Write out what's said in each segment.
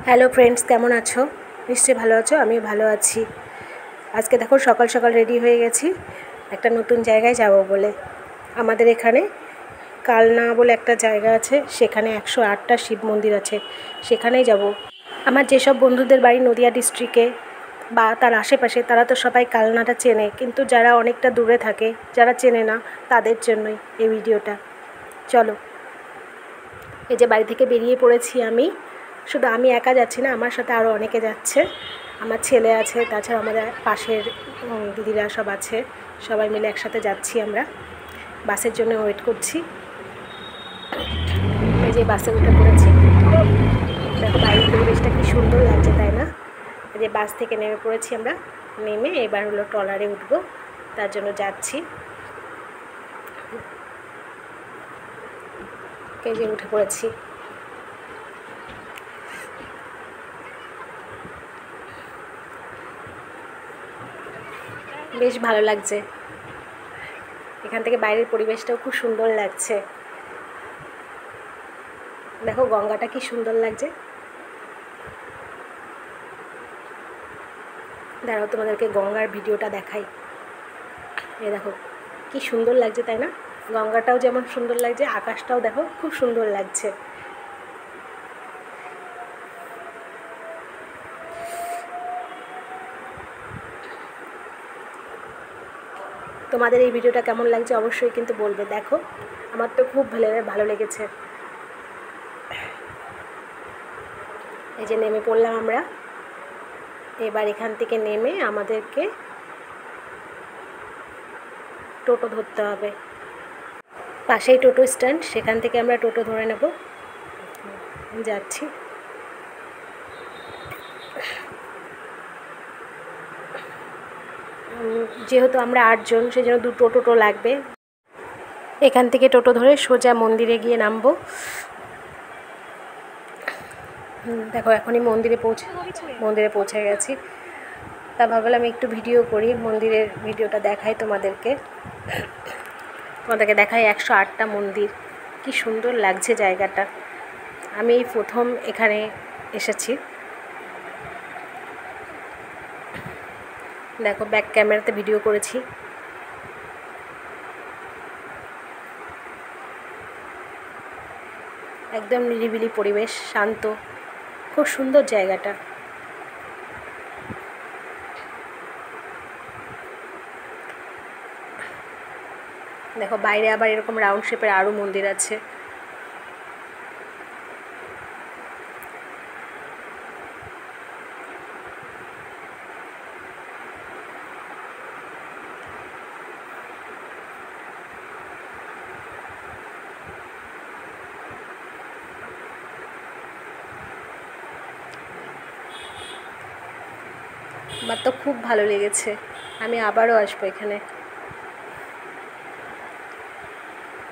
Hello friends, কেমন আছো? নিশ্চয়ই ভালো আছো। আমি ভালো আছি। আজকে দেখো সকাল সকাল রেডি হয়ে গেছি একটা নতুন জায়গায় যাব বলে। আমাদের এখানে কালনা বলে একটা জায়গা আছে, সেখানে 108টা শিব মন্দির আছে, সেখানেই যাব। আমার যেসব বন্ধুদের বাড়ি নদিয়া ডিস্ট্রিক্টে বা তার আশেপাশে, তারা তো সবাই কালনাটা চেনে, কিন্তু যারা অনেকটা দূরে থাকে, যারা চেনে না, তাদের জন্যই এই ভিডিওটা। চলো, এই যে বাড়ি থেকে বেরিয়ে পড়েছি আমি। শুধু আমি একা যাচ্ছি না, আমার সাথে আরও অনেকে যাচ্ছে। আমার ছেলে আছে, তাছাড়া আমাদের পাশের দিদিরা সব আছে। সবাই মিলে একসাথে যাচ্ছি আমরা। বাসের জন্য ওয়েট করছি। এই যে বাসে উঠে পড়েছি। দেখো বাইরের পরিবেশটা কি সুন্দর লাগছে, তাই না? এই যে বাস থেকে নেমে পড়েছি আমরা। নেমে এবার হলো ট্রলারে উঠবো, তার জন্য যাচ্ছি। এই যে উঠে পড়েছি। বেশ ভালো লাগছে। এখান থেকে বাইরের পরিবেশটাও খুব সুন্দর লাগছে। দেখো গঙ্গাটা কি সুন্দর লাগছে। দাঁড়াও, তোমাদেরকে গঙ্গার ভিডিওটা দেখাই। এই দেখো কি সুন্দর লাগছে, তাই না? গঙ্গাটাও যেমন সুন্দর লাগছে, আকাশটাও দেখো খুব সুন্দর লাগছে। তোমাদের এই ভিডিওটা কেমন লাগছে অবশ্যই কিন্তু বলবে। দেখো আমার তো খুব ভালো লেগেছে। এই যে নেমে পড়লাম আমরা। এবার এখান থেকে নেমে আমাদেরকে টোটো ধরতে হবে। পাশেই টোটো স্ট্যান্ড, সেখান থেকে আমরা টোটো ধরে নেব। যাচ্ছি। যেহেতু আমরা 8 জন, সেজন্য 2 টোটো লাগবে। এখান থেকে টোটো ধরে সোজা মন্দিরে গিয়ে নামবো। দেখো এখনই মন্দিরে পৌঁছে গেছি। তা ভাবলাম একটু ভিডিও করি, মন্দিরের ভিডিওটা দেখাই তোমাদেরকে দেখাই 108টা মন্দির। কি সুন্দর লাগছে জায়গাটা। আমি এই প্রথম এখানে এসেছি। দেখো ব্যাক ক্যামেরাতে ভিডিও করেছি। একদম নিরিবিলি পরিবেশ, শান্ত, খুব সুন্দর জায়গাটা। দেখো বাইরে আবার এরকম রাউন্ড শেপের আরও মন্দির আছে। আমার তো খুব ভালো লেগেছে, আমি আবারও আসবো এখানে।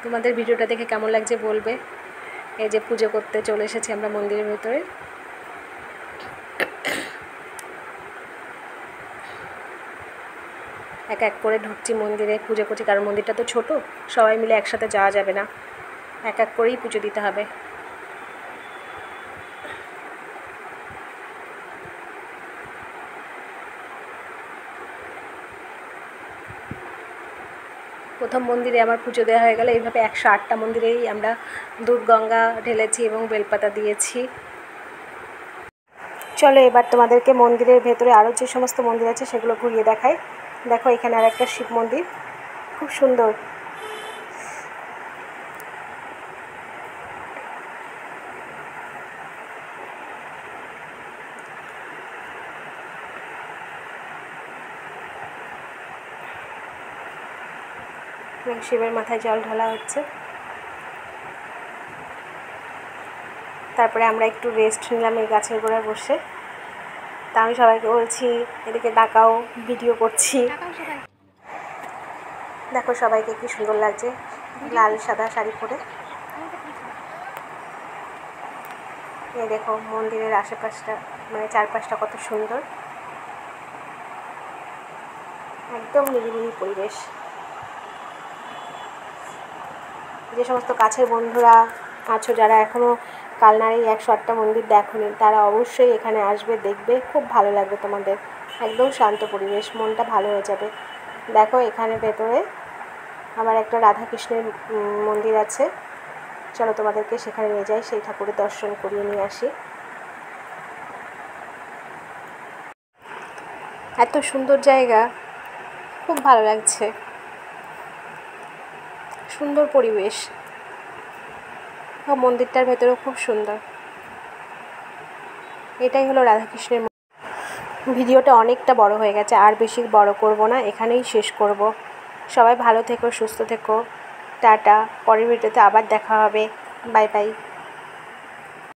তোমাদের ভিডিওটা দেখে কেমন লাগছে বলবে। এই যে পুজো করতে চলে এসেছি আমরা মন্দিরের ভেতরে। এক এক করে ঢুকছি মন্দিরে, পুজো করছি, কারণ মন্দিরটা তো ছোট, সবাই মিলে একসাথে যাওয়া যাবে না, এক এক করেই পুজো দিতে হবে। প্রথম মন্দিরে আমার পুজো দেওয়া হয়ে গেল। এইভাবে 108টা মন্দিরেই আমরা দুধ গঙ্গা ঢেলেছি এবং বেলপাতা দিয়েছি। চলো এবার তোমাদেরকে মন্দিরের ভেতরে আরও যে সমস্ত মন্দির আছে সেগুলো ঘুরিয়ে দেখাই। দেখো এখানে আর একটা শিব মন্দির, খুব সুন্দর। শিবের মাথায় জল ঢালা হচ্ছে। তারপরে আমরা একটু রেস্ট নিলাম এই গাছের গোড়ায় বসে। তা আমি সবাইকে বলছি এদিকে তাকাও, ভিডিও করছি। দেখো সবাইকে কি সুন্দর লাগছে, লাল সাদা শাড়ি পরে। এই দেখো মন্দিরের আশেপাশটা, মানে চারপাশটা কত সুন্দর, একদম নিরিবিলি পরিবেশ। যে সমস্ত কাছের বন্ধুরা আছো, যারা এখনও কালনার এই 108টা মন্দির দেখোনি তারা অবশ্যই এখানে আসবে, দেখবে, খুব ভালো লাগবে তোমাদের। একদম শান্ত পরিবেশ, মনটা ভালো হয়ে যাবে। দেখো এখানে ভেতরে আবার একটা রাধাকৃষ্ণের মন্দির আছে। চলো তোমাদেরকে সেখানে নিয়ে যাই, সেই ঠাকুরের দর্শন করিয়ে নিয়ে আসি। এত সুন্দর জায়গা, খুব ভালো লাগছে, সুন্দর পরিবেশ। মন্দিরটার ভেতরেও খুব সুন্দর। এটাই হলো রাধাকৃষ্ণের। ভিডিওটা অনেকটা বড় হয়ে গেছে, আর বেশি বড় করব না, এখানেই শেষ করব। সবাই ভালো থেকো, সুস্থ থেকো, টাটা। পরের ভিডিওতে আবার দেখা হবে। Bye bye.